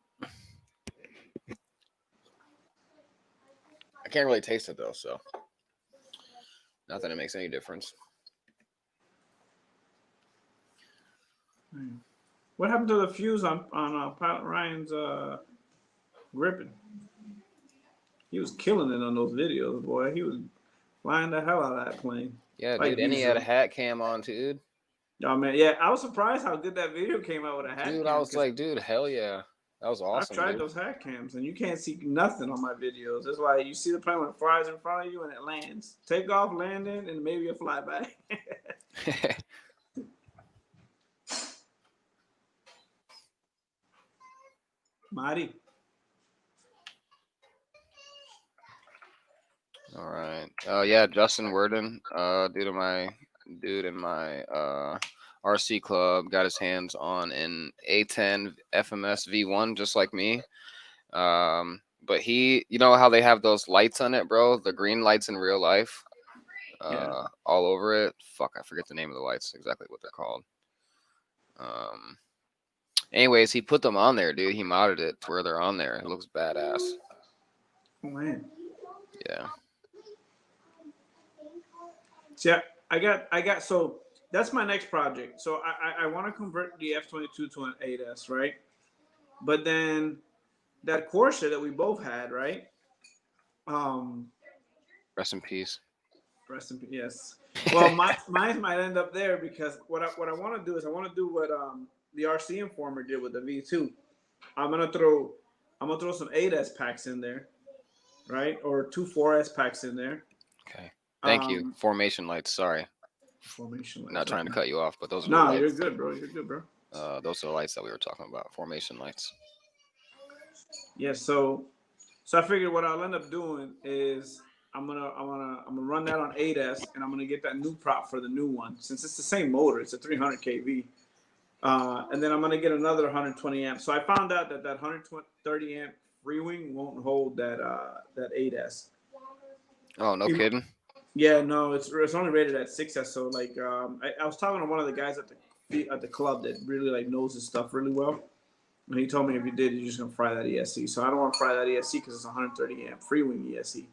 I can't really taste it though, so not that it makes any difference. What happened to the fuse on Pilot Ryan's gripping? He was killing it on those videos, boy. He was flying the hell out of that plane, Yeah, like dude, and he had a usual. hat cam on, dude. Oh man, yeah, I was surprised how good that video came out with a hat Dude, I cam was because like, dude, hell yeah, that was I've awesome, tried dude. those hat cams and you can't see nothing on my videos. That's why you see the plane when it flies in front of you and it lands, take off, landing, and maybe a flyback. Marty. All right. Yeah, Justin Worden, dude in my RC club, got his hands on an A10 FMS V1 just like me. But you know how they have those lights on it, bro? The green lights in real life, Yeah. all over it. Fuck, I forget the name of the lights, exactly what they're called. Anyways, he put them on there, dude. He modded it to where they're on there. It looks badass. Oh man. Yeah. See, I got. So that's my next project. So I want to convert the F-22 to an 8S, right? But then that Corsa that we both had, right? Um, Rest in peace. rest in peace. Yes. Well, mine might end up there because what I want to do is I want to do what the RC Informer did with the V2. I'm gonna throw some 8S packs in there, right? Or two 4S packs in there. Okay. Thank you. Um, Formation lights. Sorry. formation lights. Not trying to cut you off, but those are the No, you're lights. good, bro. You're good, bro. Those are the lights that we were talking about. Formation lights. Yeah. So I figured what I'll end up doing is I'm gonna run that on 8S and I'm gonna get that new prop for the new one since it's the same motor. It's a 300 kV. And then I'm gonna get another 120 amp. So I found out that 130 amp free wing won't hold that 8S. Oh, no kidding. Yeah, no, it's only rated at 6S. So like, I was talking to one of the guys at the club that really like knows his stuff really well, and he told me if you did, you're just gonna fry that ESC. So I don't want to fry that ESC because it's 130 amp freewing ESC.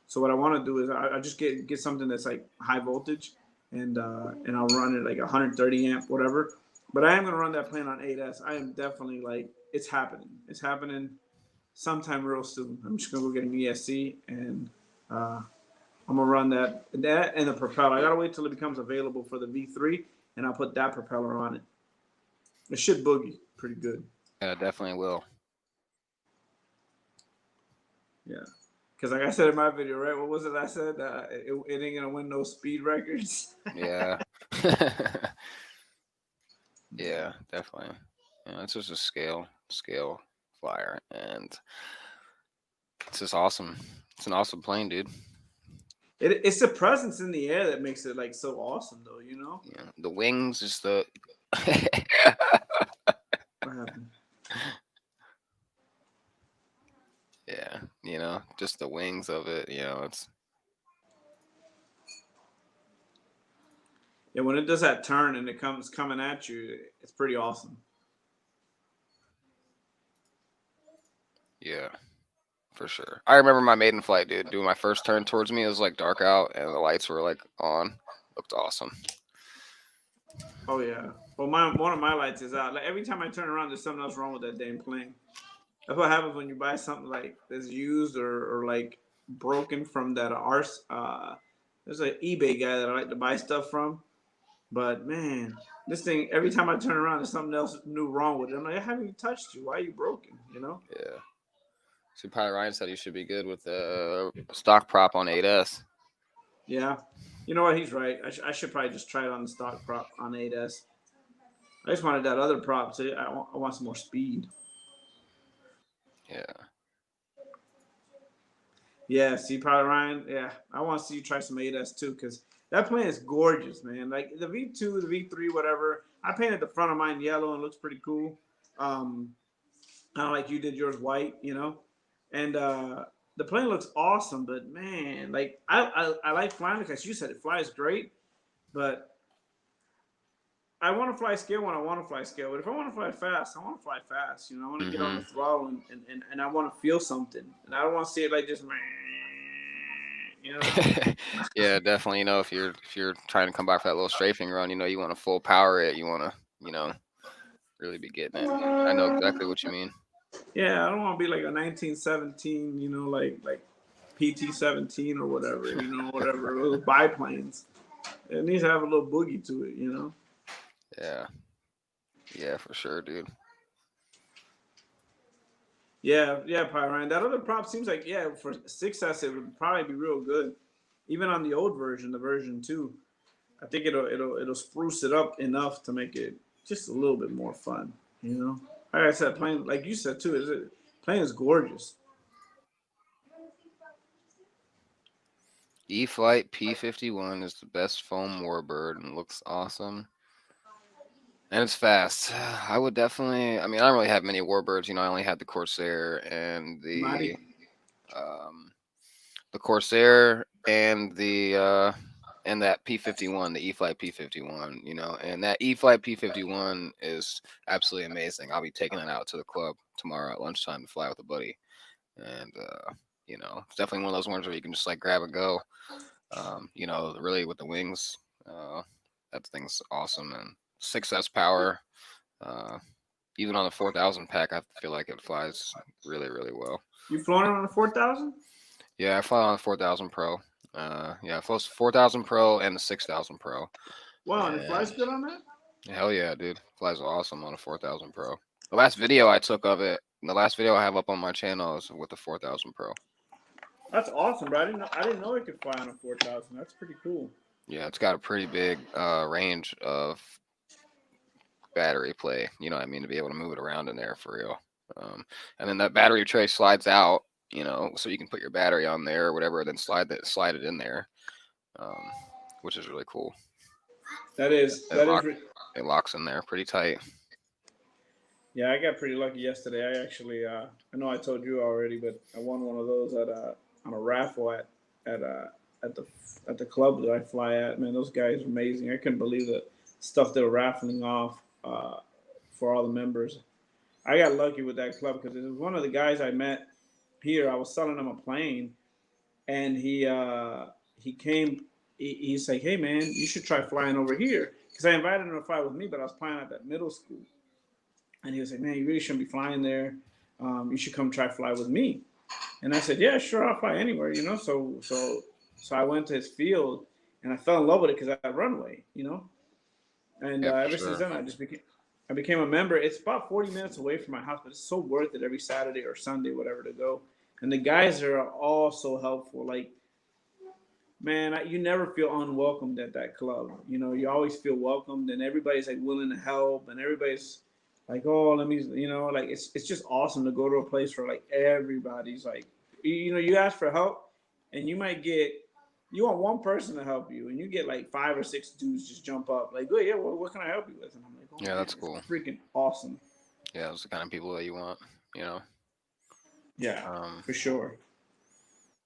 So what I want to do is I just get something that's like high voltage, and I'll run it like 130 amp whatever. But I am gonna run that plane on 8S. I am definitely like it's happening. It's happening sometime real soon. I'm just gonna go get an ESC and I'm gonna run that and the propeller. I gotta wait till it becomes available for the V3, and I'll put that propeller on it. It should boogie pretty good. Yeah, definitely will. Yeah, because like I said in my video, right? What was it I said? It ain't gonna win no speed records. Yeah. Yeah, definitely. Yeah, it's just a scale flyer, and it's just awesome. It's an awesome plane, dude. It's the presence in the air that makes it like so awesome, though. You know Yeah, the wings, just the what happened? yeah, just the wings of it. It's Yeah, when it does that turn and it comes coming at you, it's pretty awesome. yeah, for sure. I remember my maiden flight, dude. Doing my first turn towards me, it was like dark out, and the lights were like on. Looked awesome. Oh yeah. Well, one of my lights is out. Like every time I turn around, there's something else wrong with that damn plane. That's what happens when you buy something like that's used or like broken from that arse. There's an eBay guy that I like to buy stuff from. But man, this thing every time I turn around, there's something else new wrong with it. I'm like, I haven't even touched you. Why are you broken? You know? Yeah. So Pilot Ryan said he should be good with the stock prop on 8S. Yeah. You know what? He's right. I should probably just try it on the stock prop on 8S. I just wanted that other prop. So I want some more speed. Yeah. Yeah, see, probably Ryan. Yeah, I want to see you try some 8S too, because that plane is gorgeous, man. Like the V2, the V3, whatever. I painted the front of mine yellow and it looks pretty cool. Kind of like you did yours white, you know. And the plane looks awesome, but man, like I like flying because you said it flies great, but I want to fly scale when I want to fly scale. But if I want to fly fast, I want to fly fast. You know, I want to get on Mm-hmm. the throttle and I want to feel something, and I don't want to see it like just. You know, Yeah, definitely. If you're trying to come back for that little strafing run, you want to full power it. You want to, really be getting it. I know exactly what you mean. yeah, I don't want to be like a 1917, you know, like PT-17 or whatever, you know, whatever those biplanes. It needs to have a little boogie to it, you know. Yeah. Yeah, for sure, dude. Yeah, probably Ryan. That other prop seems like for success it would probably be real good, even on the old version, the version 2. I think it'll spruce it up enough to make it just a little bit more fun, you know. Like I said, playing like you said too, is it playing is gorgeous. E-Flight P51 is the best foam warbird and looks awesome. And it's fast. I would definitely. I mean, I don't really have many warbirds. I only had the Corsair and Marty. um, the Corsair and that P51, the E-Flight P51. And that E-Flight P51 is absolutely amazing. I'll be taking it out to the club tomorrow at lunchtime to fly with a buddy, and it's definitely one of those ones where you can just like grab and go. Really with the wings, that thing's awesome, and 6S power. Uh, Even on the 4000 pack, I feel like it flies really, really well. You flown it on the 4000? Yeah, I fly on the 4000 Pro. Yeah, I flew 4000 Pro and the 6000 Pro. Wow, and it And flies good on that? hell yeah, dude, flies awesome on a 4000 Pro. The last video I took of it, the last video I have up on my channel is with the 4000 Pro. That's awesome, bro. I didn't know it could fly on a 4000. That's pretty cool. Yeah, it's got a pretty big range of battery play. You know what I mean? To be able to move it around in there for real. And then that battery tray slides out, so you can put your battery on there or whatever, then slide it in there, which is really cool. That is It locks in there pretty tight. Yeah, I got pretty lucky yesterday. I actually I know I told you already, but I won one of those at on a raffle at at at the at the club that I fly at. Man, those guys are amazing. I couldn't believe the stuff they were raffling off for all the members. I got lucky with that club because it was one of the guys I met here. I was selling him a plane, and he came. He's like, "Hey man, you should try flying over here." Because I invited him to fly with me, but I was flying at that middle school, and he was like, "Man, you really shouldn't be flying there. You should come try fly with me." And I said, "Yeah, sure, I'll fly anywhere." So I went to his field, and I fell in love with it because of that runway. And Yeah, for ever since sure. then, I became a member. It's about 40 minutes away from my house, but it's so worth it every Saturday or Sunday, whatever, to go. And the guys are all so helpful. Like, man, you never feel unwelcomed at that club. You always feel welcomed, and everybody's like willing to help, and everybody's like, "Oh, let me," like it's just awesome to go to a place where like everybody's like, you ask for help, and you want one person to help you, and you get like 5 or 6 dudes just jump up like, "Oh yeah, well, what can I help you with?" And I'm like, "Oh Yeah, man, that's it's cool. freaking awesome." Yeah, those are the kind of people that you want. You know. Yeah, Um, for sure.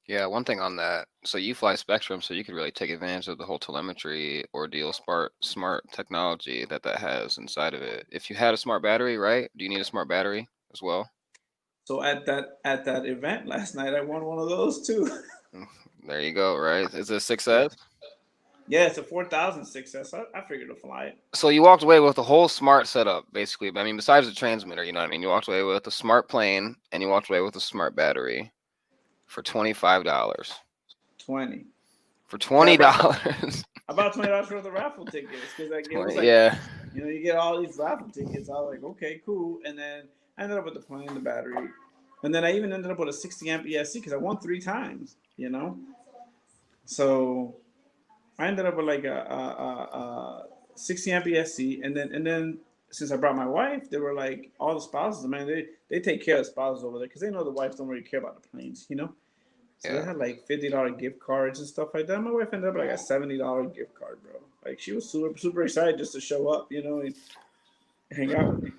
yeah, one thing on that. So you fly Spectrum, so you could really take advantage of the whole telemetry ordeal, smart technology that has inside of it. If you had a smart battery, right? Do you need a smart battery as well? So at that event last night, I won one of those too. Mm, there you go. Right? Is it a Yeah, 6S? yeah, it's a 4000 success. I figured to fly it. So you walked away with the whole smart setup, basically. I mean, besides the transmitter, you know what I mean. You walked away with a smart plane, and you walked away with a smart battery for $25. 20. For But I twenty brought dollars. I bought $20 worth of raffle tickets because like it was 20. like Yeah. you get all these raffle tickets. I was like, okay, cool. And then I ended up with the plane, the battery, and then I even ended up with a 60 amp ESC because I won 3 times. So I ended up with like a 60 amp ESC, and then since I brought my wife, they were like all the spouses. Man, they take care of the spouses over there because they know the wives don't really care about the planes. So they Yeah. had like $50 gift cards and stuff like that. My wife ended up with like a $70 gift card, bro. Like she was super super excited just to show up, and hang out with me.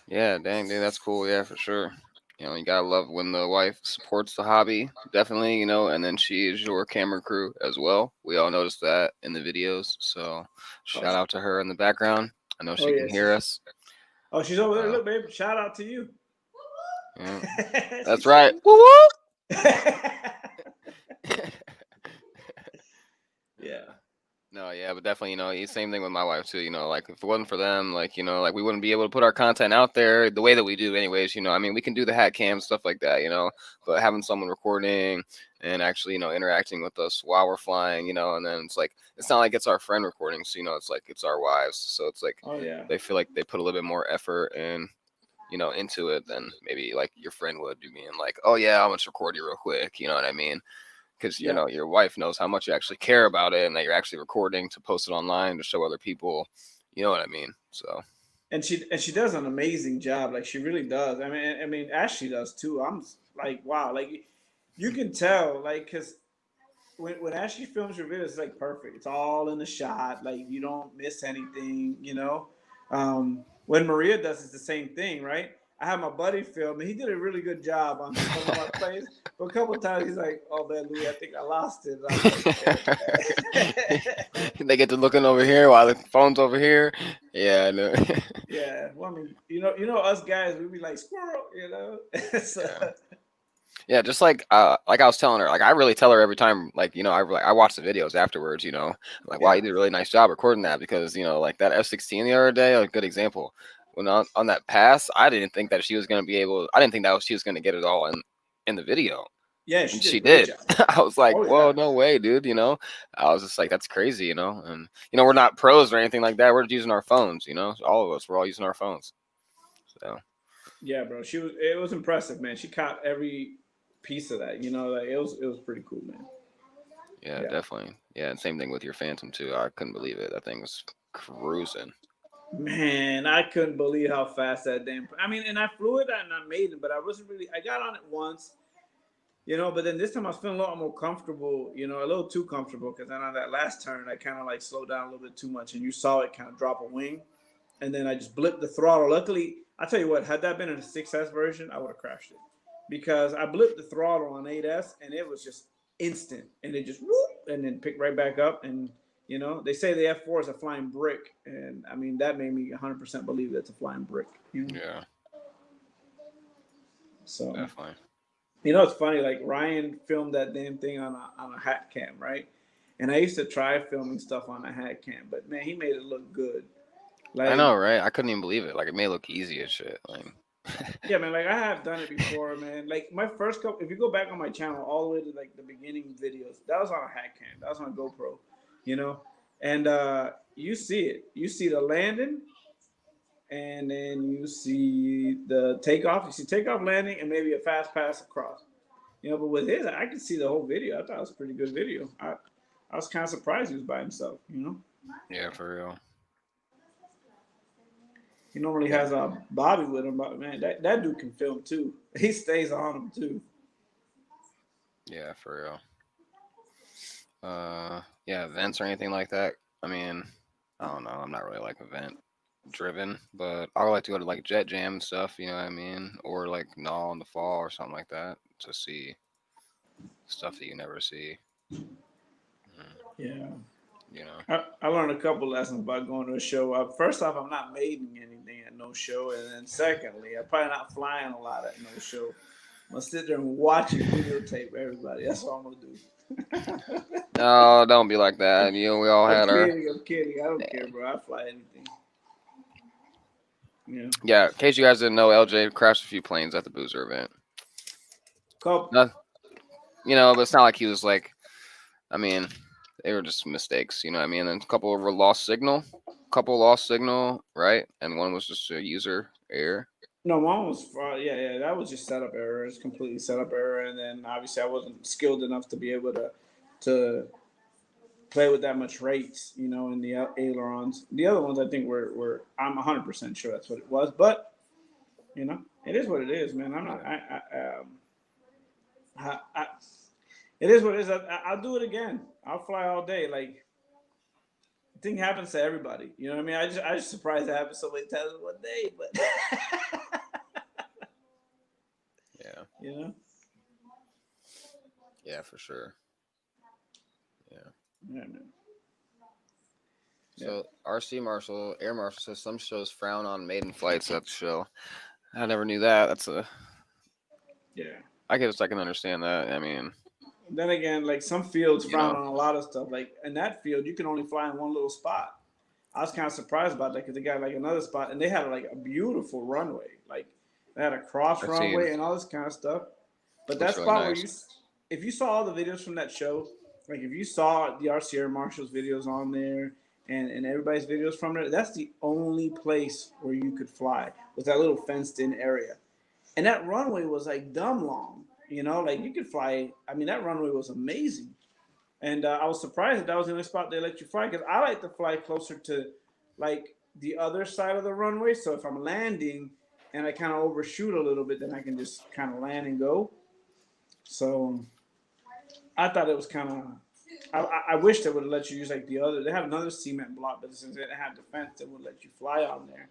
Yeah, dang, dude, that's cool. Yeah, for sure. You gotta love when the wife supports the hobby, definitely. And then she is your camera crew as well. We all noticed that in the videos. So Oh, shout out to her in the background. I know oh she can yes. hear us. Oh, she's over there. Uh, Look, babe. Shout out to you. yeah, She that's said. right. Woo woo. Yeah. No, yeah, but definitely, same thing with my wife too. Like if it wasn't for them, like like we wouldn't be able to put our content out there the way that we do, anyways. I mean, we can do the hat cam stuff like that, but having someone recording and actually, interacting with us while we're flying, and then it's like it's not like it's our friend recording, so it's like it's our wives, so it's like Oh yeah. they feel like they put a little bit more effort and into it than maybe like your friend would be being like, oh yeah, I'm gonna just record you real quick, you know what I mean? Because Yeah. your wife knows how much you actually care about it and that you're actually recording to post it online to show other people. You know what I mean? So And she does an amazing job. Like she really does. I mean, Ashley does too. I'm like, wow. Like you can tell, like, because when Ashley films your videos, it's like perfect. It's all in the shot. Like you don't miss anything. When Maria does, it's the same thing, right? I have my buddy film, and he did a really good job on some of my plays. But a couple of times he's like, "Oh man, Louis, I think I lost it." And I'm like, they get to looking over here while the phone's over here. Yeah, I know. "Yeah." Well, I mean, us guys, we be like squirrel. So, Yeah. Yeah, just like I was telling her, like I really tell her every time, like I watch the videos afterwards, I'm like, wow, you yeah, did a really nice job recording that because like that F-16 the other day, a good example. When on that pass, I didn't think that she was gonna be able. I didn't think she was gonna get it all in the video, yeah, and she did a she great did. job. I was like, Oh whoa, yeah, no way, dude. I was just like, that's crazy, and we're not pros or anything like that. We're just using our phones, all of us, we're all using our phones. So yeah, bro. It was impressive, man. She caught every piece of that. Like it was pretty cool, man. yeah, Yeah. definitely. Yeah, and same thing with your Phantom too. I couldn't believe it. That thing was cruising. Man, I couldn't believe how fast that damn. I mean, and I flew it and I made it, but I wasn't really. I got on it once. But then this time I was feeling a lot more comfortable. A little too comfortable because then on that last turn I kind of like slowed down a little bit too much, and you saw it kind of drop a wing, and then I just blipped the throttle. Luckily, I tell you what, had that been in a 6S version, I would have crashed it because I blipped the throttle on 8S, and it was just instant, and they just whoop, and then pick right back up. And they say the F4 is a flying brick, and I mean that made me 100% believe that's a flying brick. Yeah, So definitely. it's funny. Like Ryan filmed that damn thing on a hat cam, right? And I used to try filming stuff on a hat cam, but man, he made it look good. I Like know, right? I couldn't even believe it. Like it may look easy as shit. Like, yeah, man. Like I have done it before, man. Like my first couple. If you go back on my channel all the way to like the beginning videos, that was on a hat cam. That was on a GoPro, you know. And you see it. You see the landing, and then you see the takeoff. You see takeoff, landing, and maybe a fast pass across. But with his, I could see the whole video. I thought it was a pretty good video. I was kind of surprised he was by himself. yeah, for real. He normally Yeah, has Bobby with him, but man, that dude can film too. He stays on him too. yeah, for real. Yeah, events or anything like that. I mean, I don't know. I'm not really like event driven, but I would like to go to like Jet Jam and stuff. You know what I mean? Or like Gnaw in the fall or something like that to see stuff that you never see. Mm, Yeah. you know? I learned a couple lessons about going to a show. First off, I'm not making anything at no show, and then secondly, I'm probably not flying a lot at no show. I'm gonna sit there and watch and videotape everybody. That's what I'm gonna do. No, don't be like that. We all I'm had our. kidding. I'm kidding. I don't care, bro. I fly anything. Yeah. Yeah, in case you guys didn't know, LJ crashed a few planes at the Boozer event. Couple. No, but it's not like he was like. I mean, they were just mistakes. You know what I mean? And a couple were lost signal, right? And one was just a user error. No, mine was yeah. That was just setup error. It's completely setup error, and then obviously I wasn't skilled enough to be able to play with that much rates, in the ailerons. The other ones I think were I'm 100% sure that's what it was, but it is what it is, man. I'm not Yeah. I it is what it is. I'll do it again. I'll fly all day. Like the thing happens to everybody. You know what I mean? I just surprised it happened so many times in one day, but Yeah. you know, Yeah, for sure. Yeah. yeah, man. Yeah, So RC Marshall, Air Marshal says some shows frown on maiden flights at the show. I never knew that. yeah. I can understand that. I mean, Then again, like some fields you frown know, on a lot of stuff. Like in that field, you can only fly in one little spot. I was kind of surprised about that because they got like another spot and they had like a beautiful runway. Like they had a cross I've seen runway and all this kind of stuff. But that looks really spot where nice. if you saw all the videos from that show, like if you saw the RCR Marshall's videos on there and everybody's videos from there, that's the only place where you could fly with that little fenced in area. And that runway was like dumb long, like you could fly. I mean, that runway was amazing. And I was surprised that was the only spot they let you fly because I like to fly closer to like the other side of the runway. So if I'm landing and I kind of overshoot a little bit, then I can just kind of land and go. So I thought it was kind of. I wish they would have let you use like the other. They have another cement block, but since they didn't have defense, they would let you fly on there.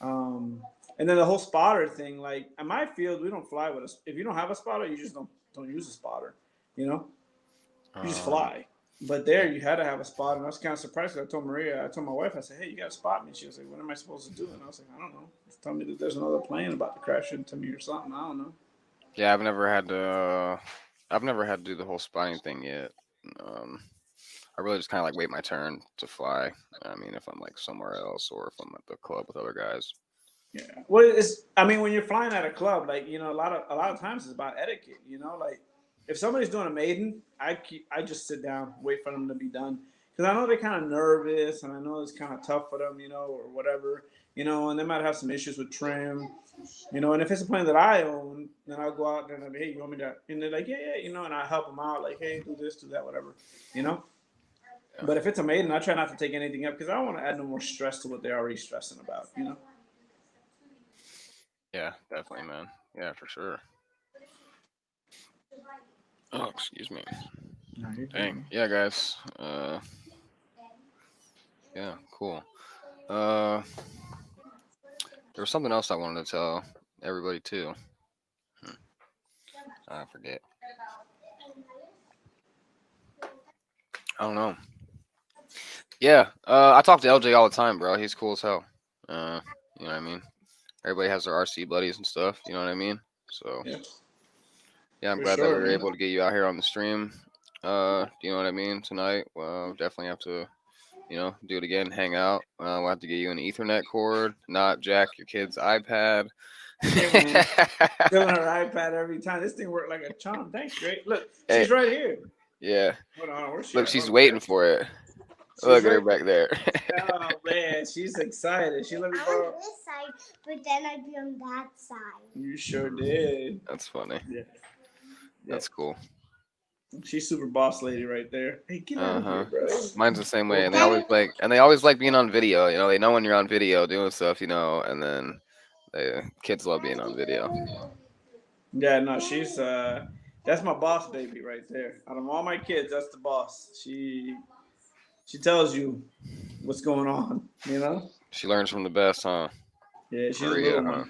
Um, and then the whole spotter thing, like in my field, we don't fly with us. If you don't have a spotter, you just don't use a spotter. You know, you just Um, fly. But there, you had to have a spot, and I was kind of surprised. Because I told my wife, I said, "Hey, you got to spot me." She was like, "What am I supposed to do?" And I was like, "I don't know. Just tell me that there's another plane about to crash into me or something. I don't know." yeah, I've never had to. I've never had to do the whole spotting thing yet. Um, I really just kind of like wait my turn to fly. I mean, if I'm like somewhere else or if I'm at the club with other guys. Yeah. Well, it's. I mean, when you're flying at a club, like a lot of times it's about etiquette. Like if somebody's doing a maiden, I just sit down, wait for them to be done, because I know they're kind of nervous, and I know it's kind of tough for them, or whatever, and they might have some issues with trim, and if it's a plane that I own, then I'll go out there and I'll be, hey, you want me to? And they're like, yeah, and I help them out, like, hey, do this, do that, whatever, you know. Yeah, But if it's a maiden, I try not to take anything up because I don't want to add no more stress to what they're already stressing about. yeah, definitely, man. Yeah, for sure. Oh, excuse me. No, you're good, Dang. man. Yeah, guys. Yeah, cool. Uh, there was something else I wanted to tell everybody too. Hmm, I forget. I don't know. Yeah, I talk to LJ all the time, bro. He's cool as hell. You know what I mean? Everybody has their RC buddies and stuff. You know what I mean? So Yeah, yeah, I'm for glad that we sure, were man. able to get you out here on the stream. You know what I mean? Tonight, well, definitely have to, do it again, hang out. We'll have to get you an Ethernet cord, not jack your kid's iPad. Yeah, man. Filling her iPad every time. This thing worked like a charm. Thanks, great. Look, Hey, she's right here. yeah. Hold on, where's she Look, at? she's Oh, waiting there. for it. She's Look at her right. back there. Oh man, she's excited. She let me I'm borrow. on this side, but then I'd be on that side. You sure did. That's funny. Yeah, yeah. That's cool. She's super boss lady right there. Hey, get out Uh of here, huh. bro. Mine's the same way, and they Then always like being on video. You know, they know when you're on video doing stuff. You know, and then kids love being on video. Yeah, no, she's that's my boss baby right there. Out of all my kids, that's the boss. She tells you what's going on, you know? She learns from the best, huh? Yeah, she's a Maria, little huh?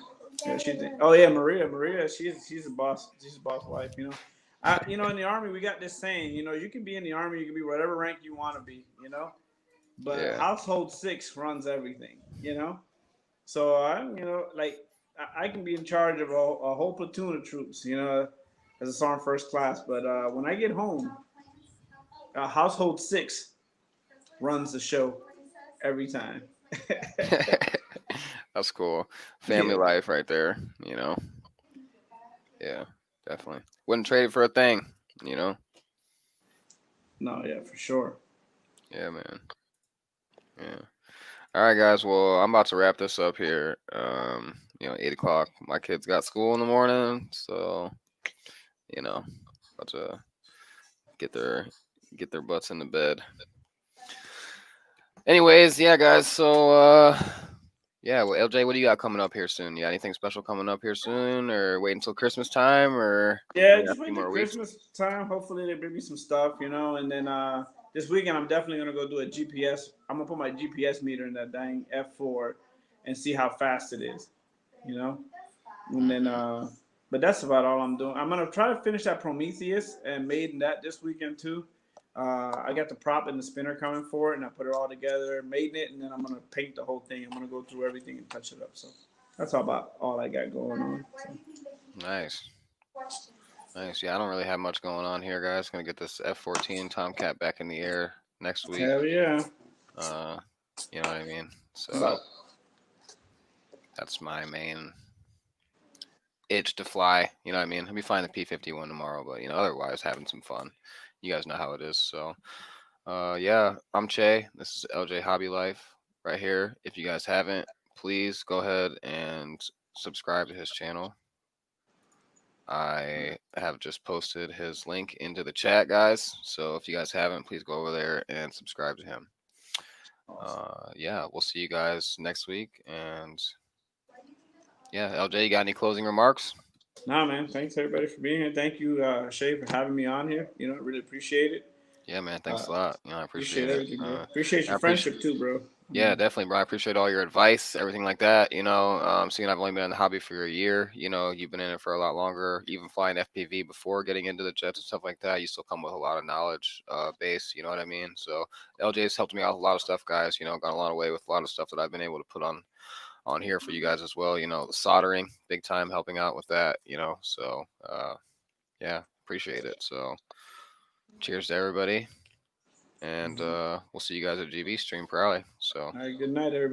one. Yeah, oh yeah, Maria, she's a boss. She's a boss wife, you know. In the army we got this saying, you can be in the army, you can be whatever rank you want to be, but Yeah. household six runs everything, So like I can be in charge of a whole platoon of troops, as a sergeant first class. But when I get home, household six runs the show every time. That's cool. Family Yeah. life right there. You know. Yeah, definitely. Wouldn't trade it for a thing. You know. No, yeah, for sure. Yeah, man. Yeah. All right, guys. Well, I'm about to wrap this up here. 8 o'clock. My kids got school in the morning, so about to get their get their butts in the bed. Anyways, yeah, guys. So, yeah. Well, LJ, what do you got coming up here soon? You got anything special coming up here soon, or wait until Christmas time, or Yeah, we got just a few wait till more weeks? Christmas time. Hopefully they bring me some stuff, and then this weekend I'm definitely gonna go do a GPS. I'm gonna put my GPS meter in that dang F4 and see how fast it is, you know. And then, but that's about all I'm doing. I'm gonna try to finish that Prometheus and made that this weekend too. I got the prop and the spinner coming for it, and I put it all together, made it, and then I'm gonna paint the whole thing. I'm gonna go through everything and touch it up. So that's about all I got going on. So. Nice. Nice. Yeah, I don't really have much going on here, guys. Gonna get this F-14 Tomcat back in the air next week. Hell yeah! Uh, you know what I mean? So About that's my main itch to fly. You know what I mean? I'll be flying the P-51 tomorrow, but otherwise having some fun. You guys know how it is. So, yeah, I'm Che. This is LJ Hobby Life right here. If you guys haven't, please go ahead and subscribe to his channel. I have just posted his link into the chat, guys. So if you guys haven't, please go over there and subscribe to him. Yeah, we'll see you guys next week. And yeah, LJ, you got any closing remarks? nah, man. Thanks everybody for being here. Thank you, Shay, for having me on here. I really appreciate it. Yeah, man. Thanks a lot. I Appreciate appreciate it. everything, bro. Appreciate I your appreciate. friendship too, bro. Yeah, definitely, bro. I appreciate all your advice, everything like that. Seeing I've only been in the hobby for a year, you've been in it for a lot longer, even flying FPV before getting into the jets and stuff like that. You still come with a lot of knowledge base, you know what I mean? So LJ's helped me out with a lot of stuff, guys. Got a lot of way with a lot of stuff that I've been able to put on here for you guys as well. The soldering, big time helping out with that, So yeah, appreciate it. So cheers to everybody. And we'll see you guys at GB Stream Probably. So. All right, good night, everybody.